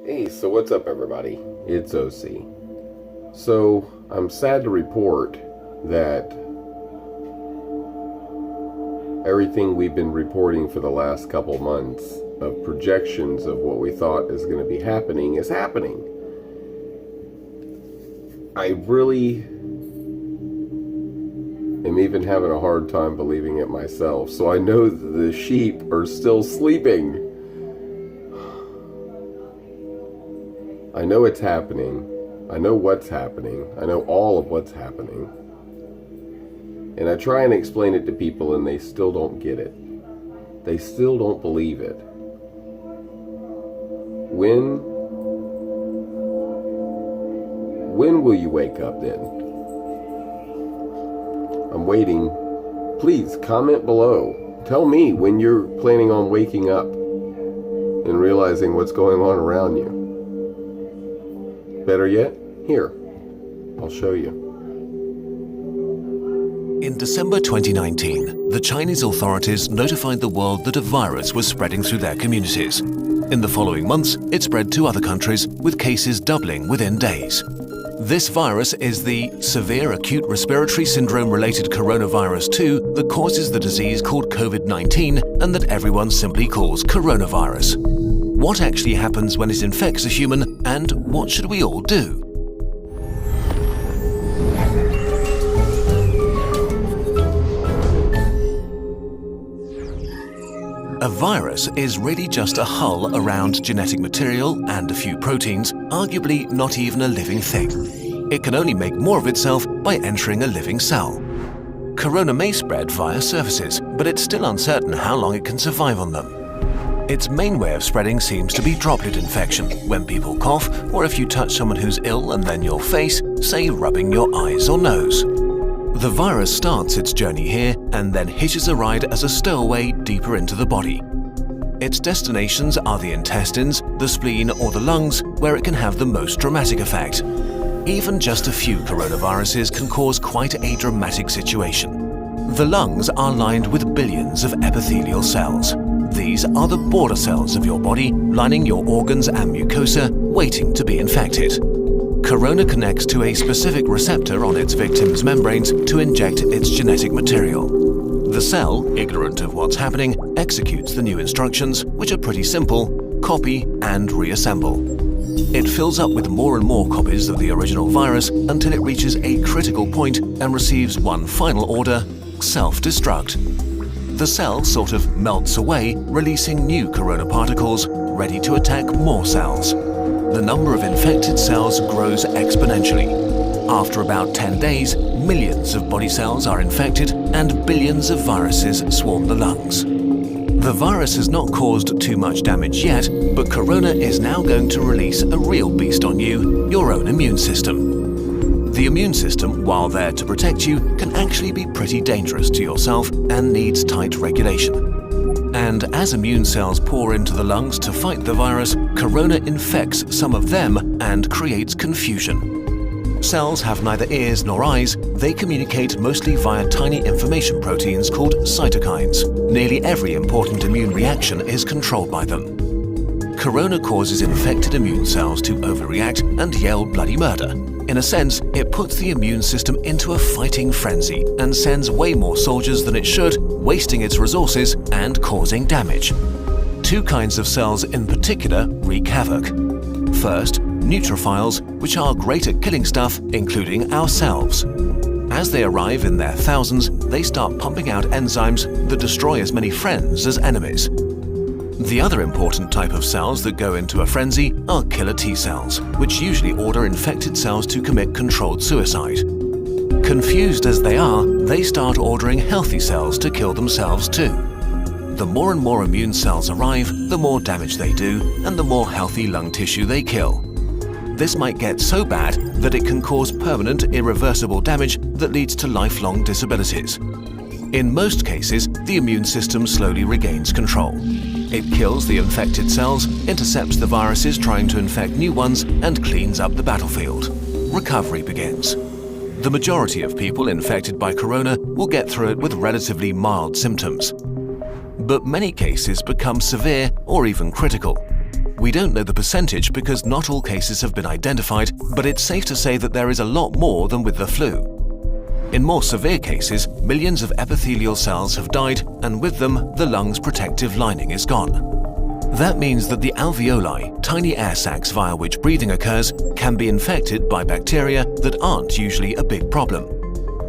Hey, so what's up everybody? It's OC. So, I'm sad to report that everything we've been reporting for the last couple months of projections of what we thought is going to be happening is happening. I really am even having a hard time believing it myself. So I know that the sheep are still sleeping. I know it's happening. I know what's happening. I know all of what's happening. And I try and explain it to people and they still don't get it. They still don't believe it. When will you wake up then? I'm waiting. Please comment below. Tell me when you're planning on waking up and realizing what's going on around you. Better yet, here, I'll show you. In December 2019, the Chinese authorities notified the world that a virus was spreading through their communities. In the following months, it spread to other countries, with cases doubling within days. This virus is the severe acute respiratory syndrome-related coronavirus 2 that causes the disease called COVID-19 and that everyone simply calls coronavirus. What actually happens when it infects a human, and what should we all do? A virus is really just a hull around genetic material and a few proteins, arguably not even a living thing. It can only make more of itself by entering a living cell. Corona may spread via surfaces, but it's still uncertain how long it can survive on them. Its main way of spreading seems to be droplet infection, when people cough, or if you touch someone who's ill and then your face, say rubbing your eyes or nose. The virus starts its journey here and then hitches a ride as a stowaway deeper into the body. Its destinations are the intestines, the spleen or the lungs, where it can have the most dramatic effect. Even just a few coronaviruses can cause quite a dramatic situation. The lungs are lined with billions of epithelial cells. These are the border cells of your body, lining your organs and mucosa, waiting to be infected. Corona connects to a specific receptor on its victim's membranes to inject its genetic material. The cell, ignorant of what's happening, executes the new instructions, which are pretty simple: copy and reassemble. It fills up with more and more copies of the original virus until it reaches a critical point and receives one final order: self-destruct. The cell sort of melts away, releasing new corona particles, ready to attack more cells. The number of infected cells grows exponentially. After about 10 days, millions of body cells are infected and billions of viruses swarm the lungs. The virus has not caused too much damage yet, but corona is now going to release a real beast on you, your own immune system. The immune system, while there to protect you, can actually be pretty dangerous to yourself and needs tight regulation. And as immune cells pour into the lungs to fight the virus, corona infects some of them and creates confusion. Cells have neither ears nor eyes. They communicate mostly via tiny information proteins called cytokines. Nearly every important immune reaction is controlled by them. Corona causes infected immune cells to overreact and yell bloody murder. In a sense, it puts the immune system into a fighting frenzy and sends way more soldiers than it should, wasting its resources and causing damage. Two kinds of cells in particular wreak havoc. First, neutrophils, which are great at killing stuff, including ourselves. As they arrive in their thousands, they start pumping out enzymes that destroy as many friends as enemies. The other important type of cells that go into a frenzy are killer T cells, which usually order infected cells to commit controlled suicide. Confused as they are, they start ordering healthy cells to kill themselves too. The more and more immune cells arrive, the more damage they do, and the more healthy lung tissue they kill. This might get so bad that it can cause permanent, irreversible damage that leads to lifelong disabilities. In most cases, the immune system slowly regains control. It kills the infected cells, intercepts the viruses trying to infect new ones, and cleans up the battlefield. Recovery begins. The majority of people infected by corona will get through it with relatively mild symptoms. But many cases become severe or even critical. We don't know the percentage because not all cases have been identified, but it's safe to say that there is a lot more than with the flu. In more severe cases, millions of epithelial cells have died, and with them, the lung's protective lining is gone. That means that the alveoli, tiny air sacs via which breathing occurs, can be infected by bacteria that aren't usually a big problem.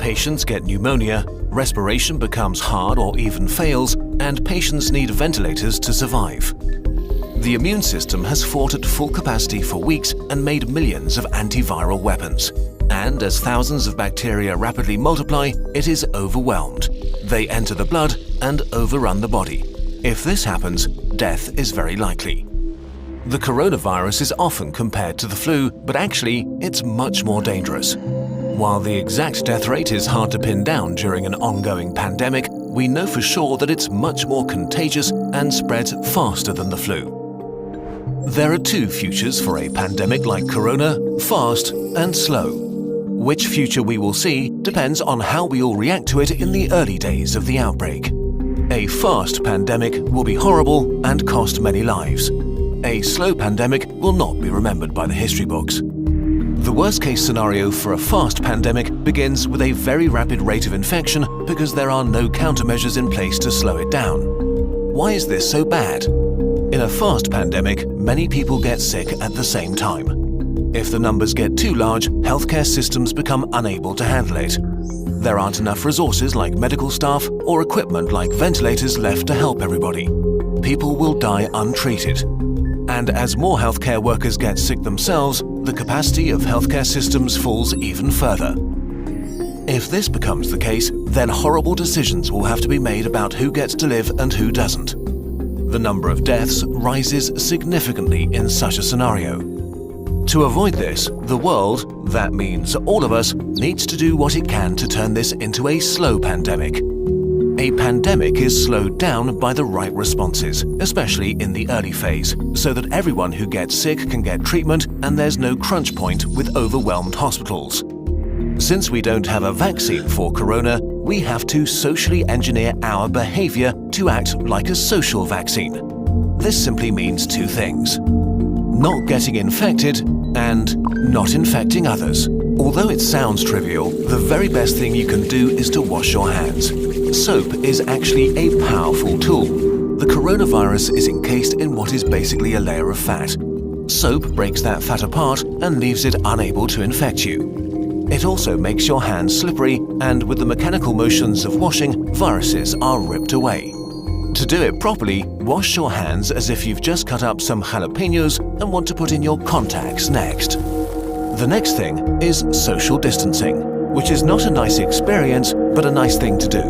Patients get pneumonia, respiration becomes hard or even fails, and patients need ventilators to survive. The immune system has fought at full capacity for weeks and made millions of antiviral weapons. And as thousands of bacteria rapidly multiply, it is overwhelmed. They enter the blood and overrun the body. If this happens, death is very likely. The coronavirus is often compared to the flu, but actually, it's much more dangerous. While the exact death rate is hard to pin down during an ongoing pandemic, we know for sure that it's much more contagious and spreads faster than the flu. There are two futures for a pandemic like corona: fast and slow. Which future we will see depends on how we all react to it in the early days of the outbreak. A fast pandemic will be horrible and cost many lives. A slow pandemic will not be remembered by the history books. The worst-case scenario for a fast pandemic begins with a very rapid rate of infection because there are no countermeasures in place to slow it down. Why is this so bad? In a fast pandemic, many people get sick at the same time. If the numbers get too large, healthcare systems become unable to handle it. There aren't enough resources like medical staff or equipment like ventilators left to help everybody. People will die untreated. And as more healthcare workers get sick themselves, the capacity of healthcare systems falls even further. If this becomes the case, then horrible decisions will have to be made about who gets to live and who doesn't. The number of deaths rises significantly in such a scenario. To avoid this, the world, that means all of us, needs to do what it can to turn this into a slow pandemic. A pandemic is slowed down by the right responses, especially in the early phase, so that everyone who gets sick can get treatment and there's no crunch point with overwhelmed hospitals. Since we don't have a vaccine for corona, we have to socially engineer our behavior to act like a social vaccine. This simply means two things: not getting infected and not infecting others. Although it sounds trivial, the very best thing you can do is to wash your hands. Soap is actually a powerful tool. The coronavirus is encased in what is basically a layer of fat. Soap breaks that fat apart and leaves it unable to infect you. It also makes your hands slippery, and with the mechanical motions of washing, viruses are ripped away. To do it properly, wash your hands as if you've just cut up some jalapenos and want to put in your contacts next. The next thing is social distancing, which is not a nice experience, but a nice thing to do.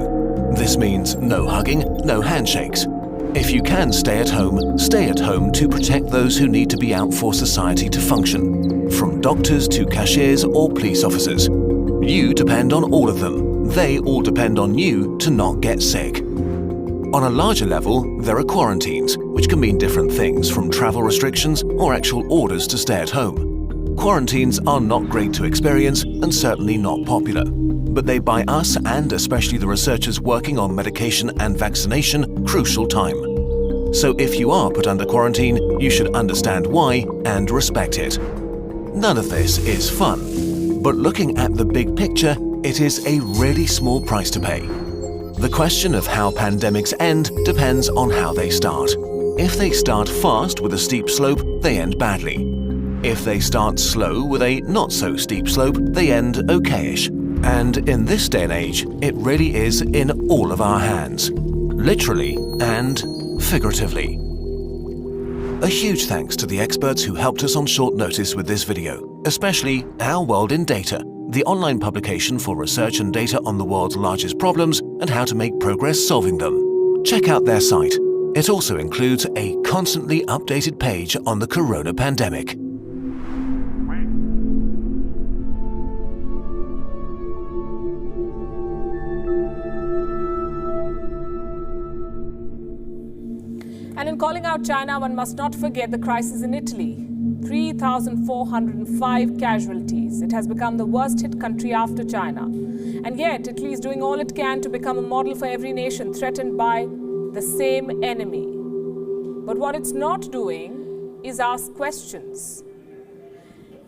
This means no hugging, no handshakes. If you can stay at home to protect those who need to be out for society to function, from doctors to cashiers or police officers. You depend on all of them. They all depend on you to not get sick. On a larger level, there are quarantines, which can mean different things, from travel restrictions or actual orders to stay at home. Quarantines are not great to experience and certainly not popular, but they buy us, and especially the researchers working on medication and vaccination, crucial time. So if you are put under quarantine, you should understand why and respect it. None of this is fun, but looking at the big picture, it is a really small price to pay. The question of how pandemics end depends on how they start. If they start fast with a steep slope, they end badly. If they start slow with a not-so-steep slope, they end okayish. And in this day and age, it really is in all of our hands, literally and figuratively. A huge thanks to the experts who helped us on short notice with this video, especially Our World in Data, the online publication for research and data on the world's largest problems and how to make progress solving them. Check out their site. It also includes a constantly updated page on the corona pandemic. And in calling out China, one must not forget the crisis in Italy. 3,405 casualties. It has become the worst hit country after China. And yet, Italy is doing all it can to become a model for every nation threatened by the same enemy. But what it's not doing is ask questions.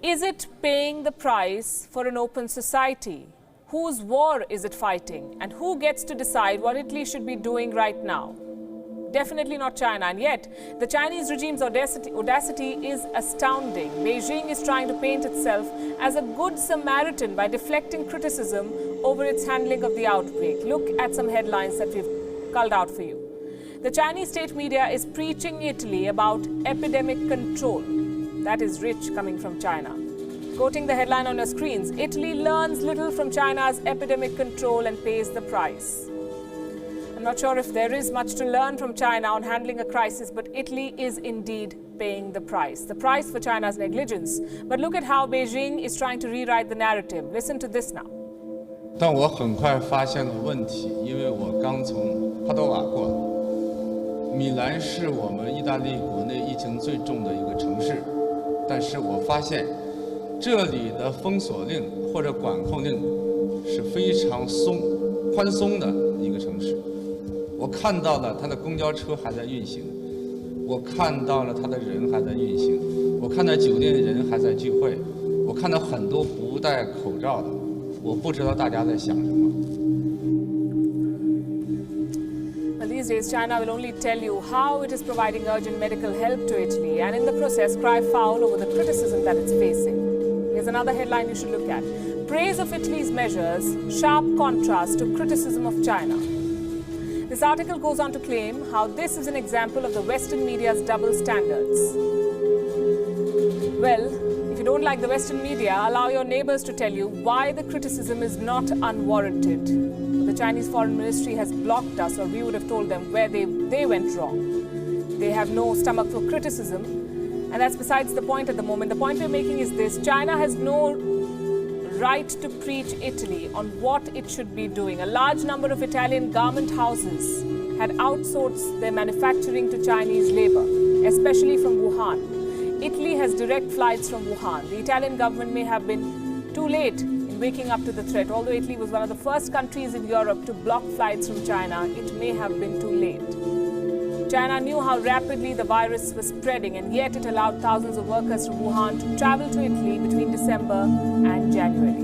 Is it paying the price for an open society? Whose war is it fighting? And who gets to decide what Italy should be doing right now? Definitely not China. And yet, the Chinese regime's audacity is astounding. Beijing is trying to paint itself as a good Samaritan by deflecting criticism over its handling of the outbreak. Look at some headlines that we've culled out for you. The Chinese state media is preaching Italy about epidemic control. That is rich coming from China. Quoting the headline on your screens, Italy learns little from China's epidemic control and pays the price. I'm not sure if there is much to learn from China on handling a crisis, but Italy is indeed paying the price for China's negligence. But look at how Beijing is trying to rewrite the narrative. Listen to this now. 但我很快发现了问题，因为我刚从帕多瓦过来。米兰是我们意大利国内疫情最重的一个城市，但是我发现这里的封锁令或者管控令是非常宽松的一个城市。我看到了它的公交车还在运行，我看到了它的人还在运行，我看到酒店的人还在聚会，我看到很多不戴口罩的，我不知道大家在想什么。 Well, these days, China will only tell you how it is providing urgent medical help to Italy and in the process cry foul over the criticism that it's facing. Here's another headline you should look at. Praise of Italy's measures, sharp contrast to criticism of China. This article goes on to claim how this is an example of the Western media's double standards. Well, if you don't like the Western media, allow your neighbors to tell you why the criticism is not unwarranted. The Chinese Foreign Ministry has blocked us, or we would have told them where they went wrong. They have no stomach for criticism, and that's besides the point at the moment. The point we're making is this: China has no right to preach Italy on what it should be doing. A large number of Italian garment houses had outsourced their manufacturing to Chinese labor, especially from Wuhan. Italy has direct flights from Wuhan. The Italian government may have been too late in waking up to the threat. Although Italy was one of the first countries in Europe to block flights from China, it may have been too late. China knew how rapidly the virus was spreading, and yet it allowed thousands of workers from Wuhan to travel to Italy between December and January.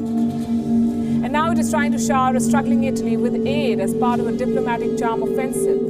And now it is trying to shower a struggling Italy with aid as part of a diplomatic charm offensive.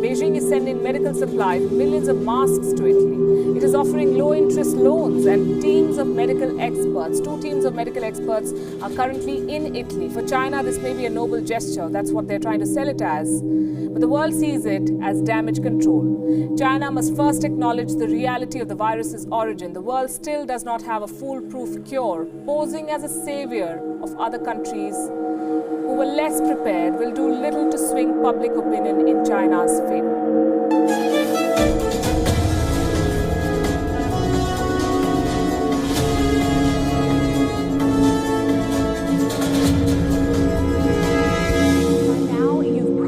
Beijing is sending medical supplies, millions of masks to Italy. It is offering low-interest loans and teams of medical experts. 2 teams of medical experts are currently in Italy. For China, this may be a noble gesture. That's what they're trying to sell it as. But the world sees it as damage control. China must first acknowledge the reality of the virus's origin. The world still does not have a foolproof cure. Posing as a savior of other countries who were less prepared will do little to swing public opinion in China's favor.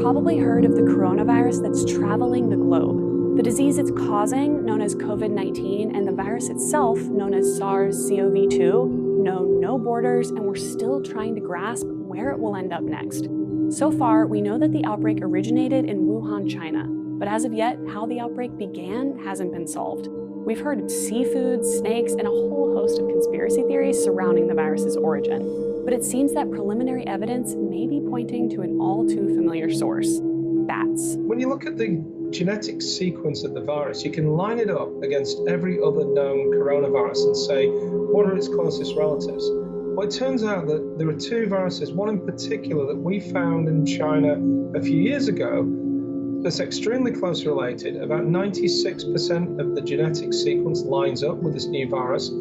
Probably heard of the coronavirus that's traveling the globe. The disease it's causing, known as COVID-19, and the virus itself, known as SARS-CoV-2, know no borders, and we're still trying to grasp where it will end up next. So far, we know that the outbreak originated in Wuhan, China, but as of yet, how the outbreak began hasn't been solved. We've heard of seafood, snakes, and a whole host of conspiracy theories surrounding the virus's origin. But it seems that preliminary evidence may be pointing to an all-too-familiar source: bats. When you look at the genetic sequence of the virus, you can line it up against every other known coronavirus and say, what are its closest relatives? Well, it turns out that there are 2 viruses, one in particular that we found in China a few years ago, that's extremely close related. About 96% of the genetic sequence lines up with this new virus.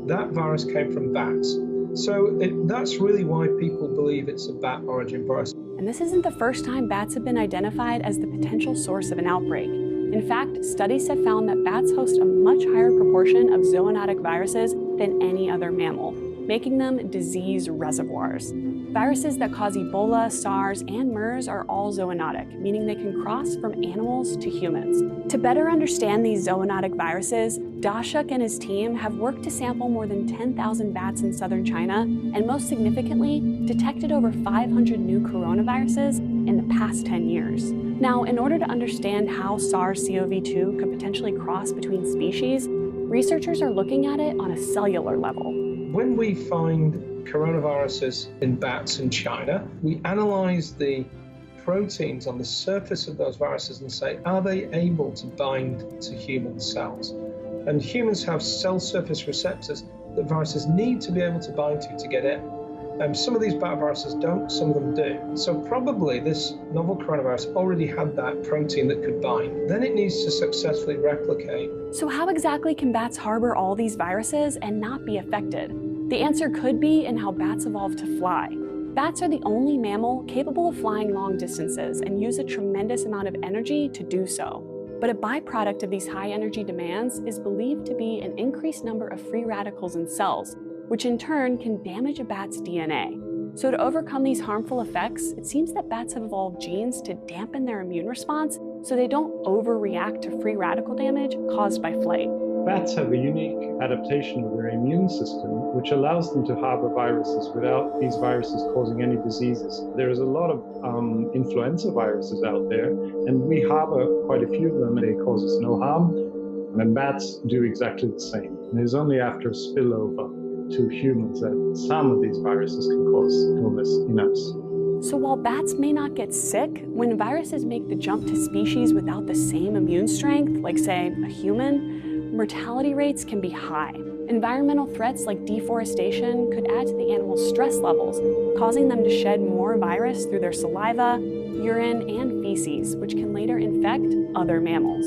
That virus came from bats. So that's really why people believe it's a bat origin virus. And this isn't the first time bats have been identified as the potential source of an outbreak. In fact, studies have found that bats host a much higher proportion of zoonotic viruses than any other mammal, making them disease reservoirs. Viruses that cause Ebola, SARS, and MERS are all zoonotic, meaning they can cross from animals to humans. To better understand these zoonotic viruses, Dashuk and his team have worked to sample more than 10,000 bats in southern China, and most significantly, detected over 500 new coronaviruses in the past 10 years. Now, in order to understand how SARS-CoV-2 could potentially cross between species, researchers are looking at it on a cellular level. When we find coronaviruses in bats in China, we analyze the proteins on the surface of those viruses and say, are they able to bind to human cells? And humans have cell surface receptors that viruses need to be able to bind to get in. Some of these bat viruses don't, some of them do. So probably this novel coronavirus already had that protein that could bind. Then it needs to successfully replicate. So how exactly can bats harbor all these viruses and not be affected? The answer could be in how bats evolved to fly. Bats are the only mammal capable of flying long distances and use a tremendous amount of energy to do so. But a byproduct of these high energy demands is believed to be an increased number of free radicals in cells, which in turn can damage a bat's DNA. So to overcome these harmful effects, it seems that bats have evolved genes to dampen their immune response so they don't overreact to free radical damage caused by flight. Bats have a unique adaptation of their immune system, which allows them to harbor viruses without these viruses causing any diseases. There's a lot of influenza viruses out there, and we harbor quite a few of them. They cause us no harm, and bats do exactly the same. And it's only after a spillover to humans that some of these viruses can cause illness in us. So while bats may not get sick, when viruses make the jump to species without the same immune strength, like say a human, mortality rates can be high. Environmental threats like deforestation could add to the animal's stress levels, causing them to shed more virus through their saliva, urine, and feces, which can later infect other mammals.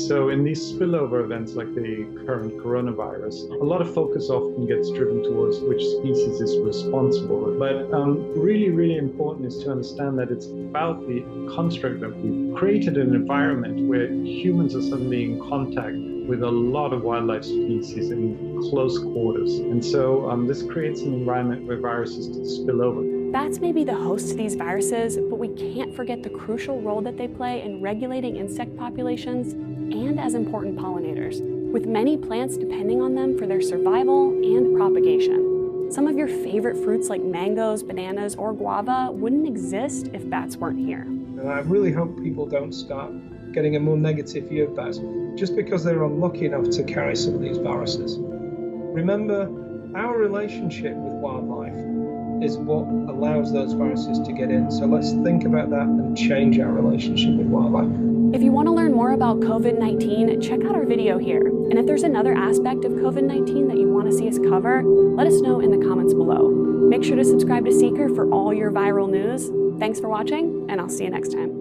So in these spillover events like the current coronavirus, a lot of focus often gets driven towards which species is responsible. But really, really important is to understand that it's about the construct that we've created an environment where humans are suddenly in contact with a lot of wildlife species in close quarters. And so this creates an environment where viruses can spill over. Bats may be the host to these viruses, but we can't forget the crucial role that they play in regulating insect populations and as important pollinators, with many plants depending on them for their survival and propagation. Some of your favorite fruits like mangoes, bananas, or guava wouldn't exist if bats weren't here. And I really hope people don't start getting a more negative view of bats just because they're unlucky enough to carry some of these viruses. Remember, our relationship with wildlife is what allows those viruses to get in. So let's think about that and change our relationship with wildlife. If you want to learn more about COVID-19, check out our video here. And if there's another aspect of COVID-19 that you want to see us cover, let us know in the comments below. Make sure to subscribe to Seeker for all your viral news. Thanks for watching, and I'll see you next time.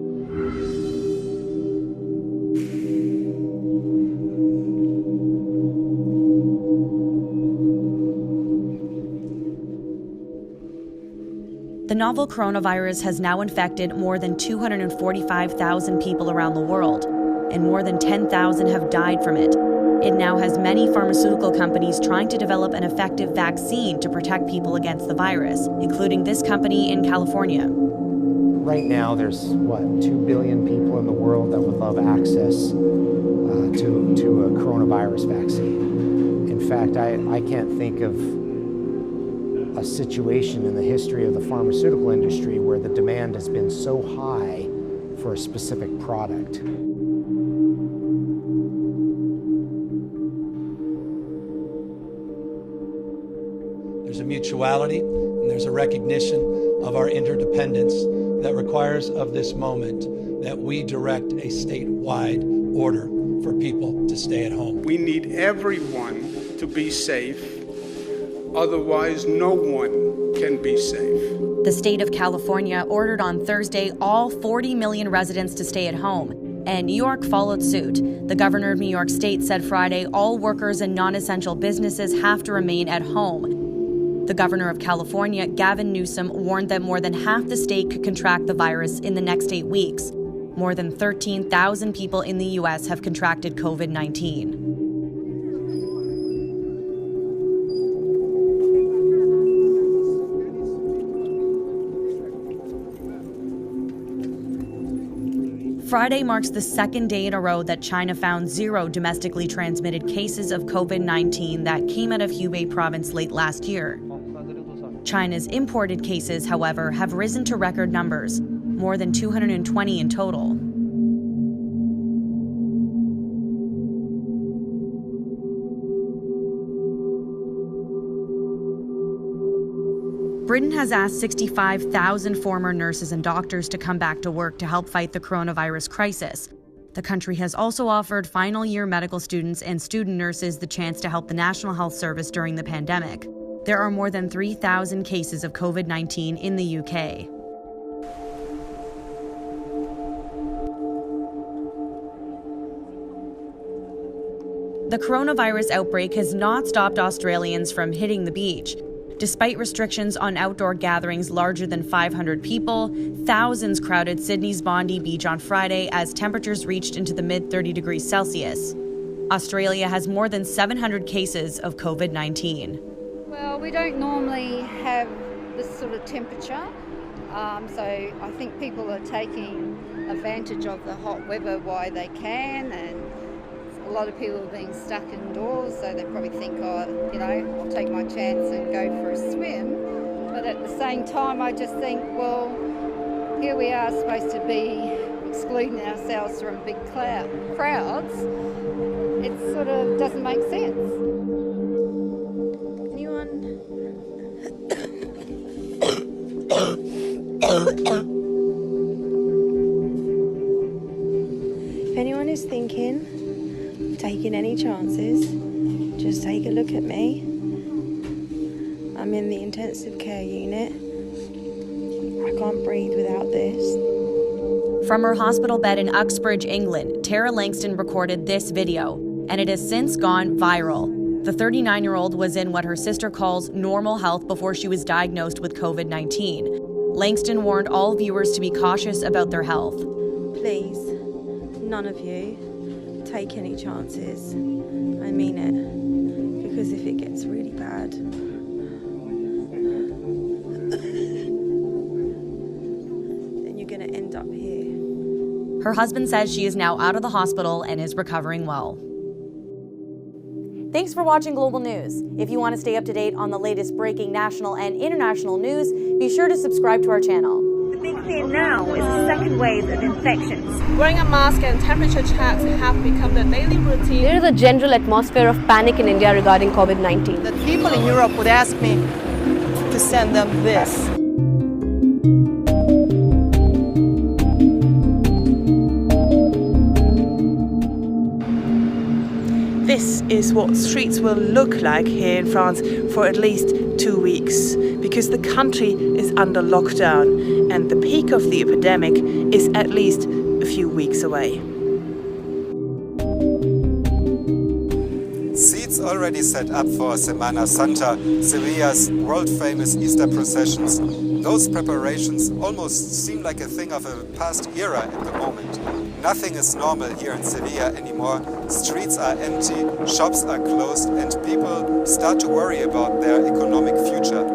The novel coronavirus has now infected more than 245,000 people around the world, and more than 10,000 have died from it. It now has many pharmaceutical companies trying to develop an effective vaccine to protect people against the virus, including this company in California. Right now, there's, 2 billion people in the world that would love access to a coronavirus vaccine. In fact, I can't think of a situation in the history of the pharmaceutical industry where the demand has been so high for a specific product. There's a mutuality and there's a recognition of our interdependence that requires of this moment that we direct a statewide order for people to stay at home. We need everyone to be safe. Otherwise, no one can be safe. The state of California ordered on Thursday all 40 million residents to stay at home, and New York followed suit. The governor of New York State said Friday all workers and non-essential businesses have to remain at home. The governor of California, Gavin Newsom, warned that more than half the state could contract the virus in the next 8 weeks. More than 13,000 people in the U.S. have contracted COVID-19. Friday marks the second day in a row that China found 0 domestically transmitted cases of COVID-19 that came out of Hubei province late last year. China's imported cases, however, have risen to record numbers, more than 220 in total. Britain has asked 65,000 former nurses and doctors to come back to work to help fight the coronavirus crisis. The country has also offered final year medical students and student nurses the chance to help the National Health Service during the pandemic. There are more than 3,000 cases of COVID-19 in the UK. The coronavirus outbreak has not stopped Australians from hitting the beach. Despite restrictions on outdoor gatherings larger than 500 people, thousands crowded Sydney's Bondi Beach on Friday as temperatures reached into the mid-30 degrees Celsius. Australia has more than 700 cases of COVID-19. Well, we don't normally have this sort of temperature, so I think people are taking advantage of the hot weather while they can, and a lot of people are being stuck indoors, so they probably think, oh, you know, I'll take my chance and go for a swim. But at the same time, I just think, well, here we are supposed to be excluding ourselves from big crowds. It sort of doesn't make sense. If anyone is thinking, taking any chances, just take a look at me. I'm in the intensive care unit. I can't breathe without this. From her hospital bed in Uxbridge, England, Tara Langston recorded this video, and it has since gone viral. The 39-year-old was in what her sister calls normal health before she was diagnosed with COVID-19. Langston warned all viewers to be cautious about their health. Please, none of you, take any chances. I mean it. Because if it gets really bad, then you're going to end up here. Her husband says she is now out of the hospital and is recovering well. Thanks for watching Global News. If you want to stay up to date on the latest breaking national and international news, be sure to subscribe to our channel. The big fear now is the second wave of infections. Wearing a mask and temperature checks have become the daily routine. There is a general atmosphere of panic in India regarding COVID-19. The people in Europe would ask me to send them this. This is what streets will look like here in France for at least 2 weeks, because the country is under lockdown and the peak of the epidemic is at least a few weeks away. Seats already set up for Semana Santa, Sevilla's world-famous Easter processions. Those preparations almost seem like a thing of a past era at the moment. Nothing is normal here in Sevilla anymore. Streets are empty, shops are closed, and people start to worry about their economic future.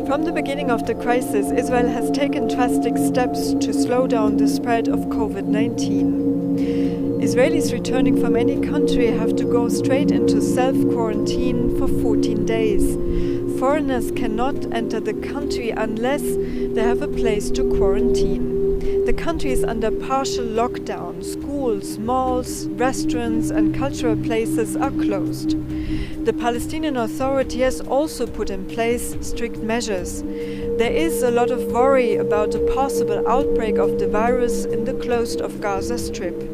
From the beginning of the crisis, Israel has taken drastic steps to slow down the spread of COVID-19. Israelis returning from any country have to go straight into self-quarantine for 14 days. Foreigners cannot enter the country unless they have a place to quarantine. The country is under partial lockdown. Schools, malls, restaurants and cultural places are closed. The Palestinian Authority has also put in place strict measures. There is a lot of worry about a possible outbreak of the virus in the closed of Gaza Strip.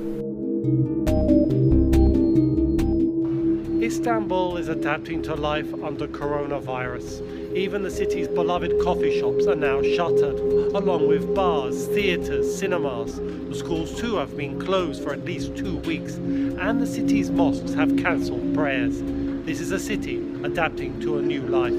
Istanbul is adapting to life under coronavirus. Even the city's beloved coffee shops are now shuttered, along with bars, theatres, cinemas. The schools too have been closed for at least 2 weeks, and the city's mosques have cancelled prayers. This is a city adapting to a new life.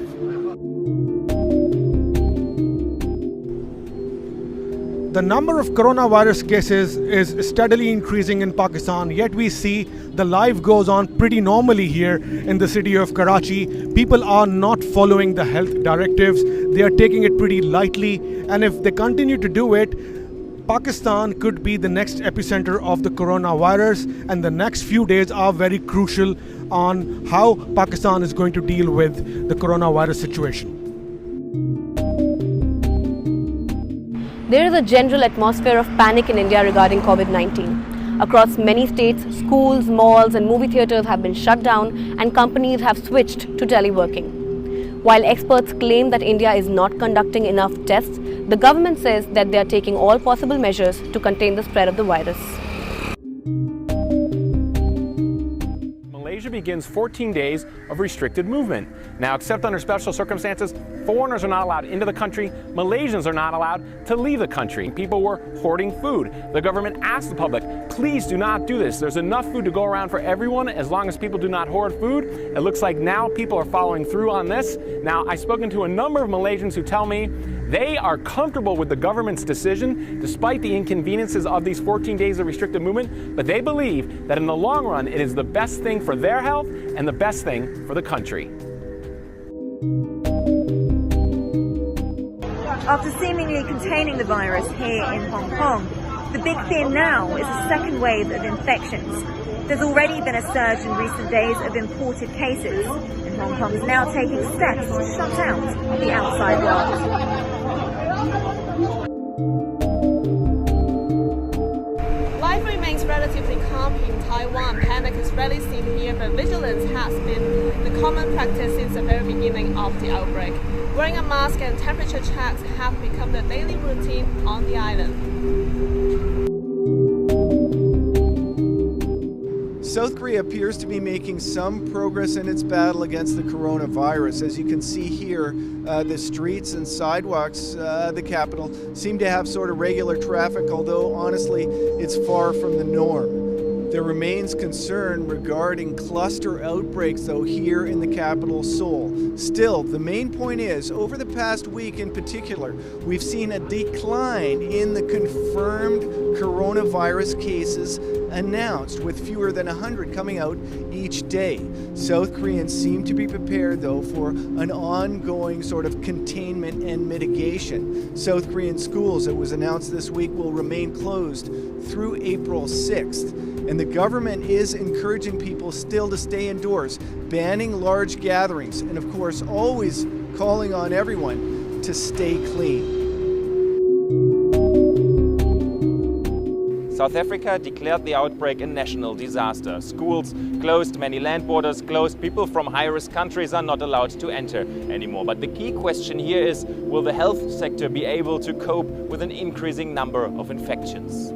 The number of coronavirus cases is steadily increasing in Pakistan, yet we see the life goes on pretty normally here in the city of Karachi. People are not following the health directives. They are taking it pretty lightly, and if they continue to do it, Pakistan could be the next epicenter of the coronavirus, and the next few days are very crucial on how Pakistan is going to deal with the coronavirus situation. There is a general atmosphere of panic in India regarding COVID-19. Across many states, schools, malls and movie theatres have been shut down and companies have switched to teleworking. While experts claim that India is not conducting enough tests, the government says that they are taking all possible measures to contain the spread of the virus. Malaysia begins 14 days of restricted movement. Now, except under special circumstances, foreigners are not allowed into the country. Malaysians are not allowed to leave the country. People were hoarding food. The government asked the public, please do not do this. There's enough food to go around for everyone as long as people do not hoard food. It looks like now people are following through on this. Now, I've spoken to a number of Malaysians who tell me they are comfortable with the government's decision despite the inconveniences of these 14 days of restricted movement, but they believe that in the long run it is the best thing for their health and the best thing for the country. After seemingly containing the virus here in Hong Kong, the big fear now is a second wave of infections. There's already been a surge in recent days of imported cases, and Hong Kong is now taking steps to shut out the outside world. Life remains relatively calm in Taiwan. Panic is rarely seen here, but vigilance has been the common practice since the very beginning of the outbreak. Wearing a mask and temperature checks have become the daily routine on the island. South Korea appears to be making some progress in its battle against the coronavirus. As you can see here, the streets and sidewalks, the capital, seem to have sort of regular traffic, although honestly, it's far from the norm. There remains concern regarding cluster outbreaks, though, here in the capital, Seoul. Still, the main point is, over the past week in particular, we've seen a decline in the confirmed coronavirus cases announced, with fewer than 100 coming out each day. South Koreans seem to be prepared, though, for an ongoing sort of containment and mitigation. South Korean schools, it was announced this week, will remain closed through April 6th. And the government is encouraging people still to stay indoors, banning large gatherings, and of course always calling on everyone to stay clean. South Africa declared the outbreak a national disaster. Schools closed, many land borders closed, people from high-risk countries are not allowed to enter anymore. But the key question here is, will the health sector be able to cope with an increasing number of infections?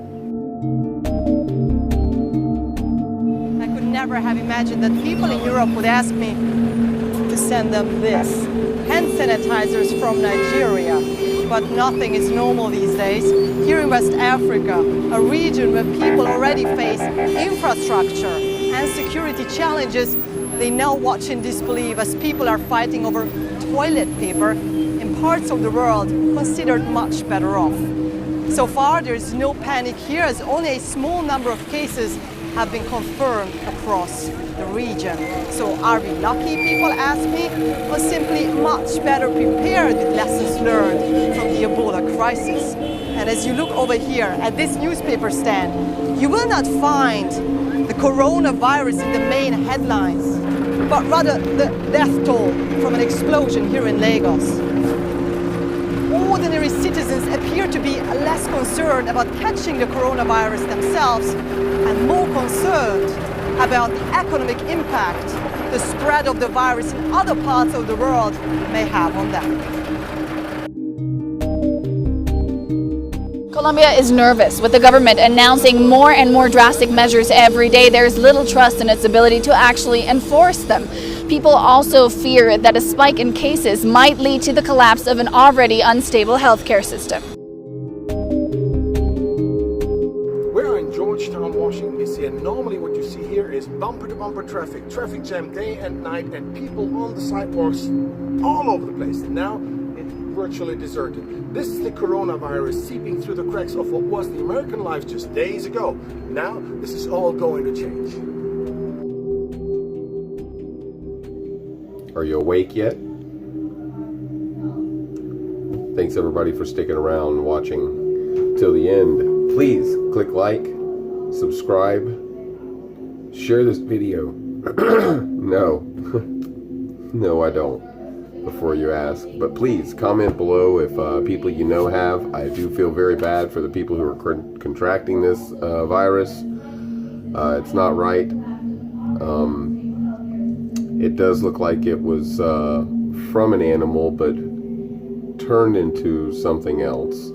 I could never have imagined that people in Europe would ask me to send them this. Hand sanitizers from Nigeria. But nothing is normal these days. Here in West Africa, a region where people already face infrastructure and security challenges, they now watch in disbelief as people are fighting over toilet paper in parts of the world considered much better off. So far, there is no panic here, as only a small number of cases have been confirmed across the region. So are we lucky, people ask me, or simply much better prepared with lessons learned from the Ebola crisis? And as you look over here at this newspaper stand, you will not find the coronavirus in the main headlines, but rather the death toll from an explosion here in Lagos. Ordinary citizens appear to be less concerned about catching the coronavirus themselves and more concerned about the economic impact the spread of the virus in other parts of the world may have on them. Colombia is nervous with the government announcing more and more drastic measures every day. There's little trust in its ability to actually enforce them. People also fear that a spike in cases might lead to the collapse of an already unstable healthcare system. We're in Georgetown, Washington, D.C., and normally what you see here is bumper-to-bumper traffic jam day and night, and people on the sidewalks all over the place. Now it's virtually deserted. This is the coronavirus seeping through the cracks of what was the American life just days ago. Now this is all going to change. Are you awake yet? Thanks everybody for sticking around and watching till the end. Please click like, subscribe, share this video. No, no I don't, before you ask. But please comment below if people you know have. I do feel very bad for the people who are contracting this virus. It's not right. It does look like it was from an animal but turned into something else.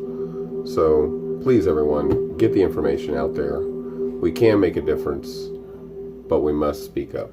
So please, everyone, get the information out there. We can make a difference, but we must speak up.